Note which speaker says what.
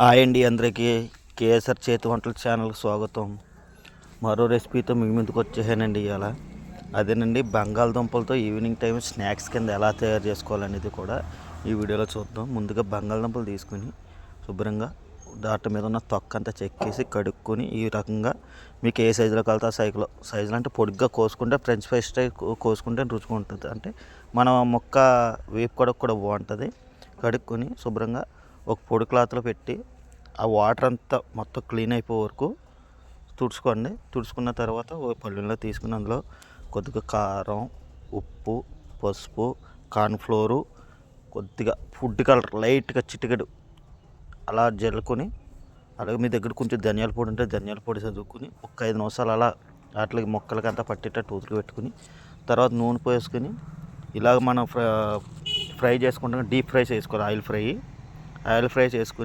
Speaker 1: Hi అండి అందరికీ. KSR చేతి వంటల ఛానల్కి స్వాగతం. మరో రెసిపీతో మీ ముందుకు వచ్చేసానండి ఇవాళ. అదేనండి, బంగాళదుంపలతో ఈవినింగ్ టైం స్నాక్స్ కింద ఎలా తయారు చేసుకోవాలనేది కూడా ఈ వీడియోలో చూద్దాం. ముందుగా బంగాళదుంపలు తీసుకుని శుభ్రంగా దాటి మీద ఉన్న తొక్క అంతా చెక్కేసి కడుక్కొని ఈ రకంగా మీకు ఏ సైజులో కలితే ఆ సైజులో అంటే పొడిగ్గా కోసుకుంటే ఫ్రెంచ్ ఫ్రైస్ స్టైల్ కోసుకుంటే రుచిగా ఉంటుంది. అంటే మనం మొక్క వేపుకోవడానికి కూడా బాగుంటుంది. కడుక్కొని శుభ్రంగా ఒక పొడి క్లాత్లో పెట్టి ఆ వాటర్ అంతా మొత్తం క్లీన్ అయిపోయే వరకు తుడుచుకోండి. తుడుచుకున్న తర్వాత ఓ పళ్ళెంలో తీసుకుని అందులో కొద్దిగా కారం, ఉప్పు, పసుపు, కార్న్ఫ్లోరు, కొద్దిగా ఫుడ్ కలర్ లైట్గా చిటికెడు అలా జల్లుకొని, అలాగే మీ దగ్గర కొంచెం ధనియాల పొడి ఉంటే ధనియాల పొడి చదువుకుని ఒక 5 నిమిషాలు అలా వాటికి మొక్కలకి అంతా పట్టేటట్టు ఉతికి పెట్టుకుని తర్వాత నూనె పోసుకొని ఇలాగ మనం ఫ్రై చేసుకుంటాం. డీప్ ఫ్రై చేసుకోవాలి. ఆయిల్ ఫ్రై చేసుకుని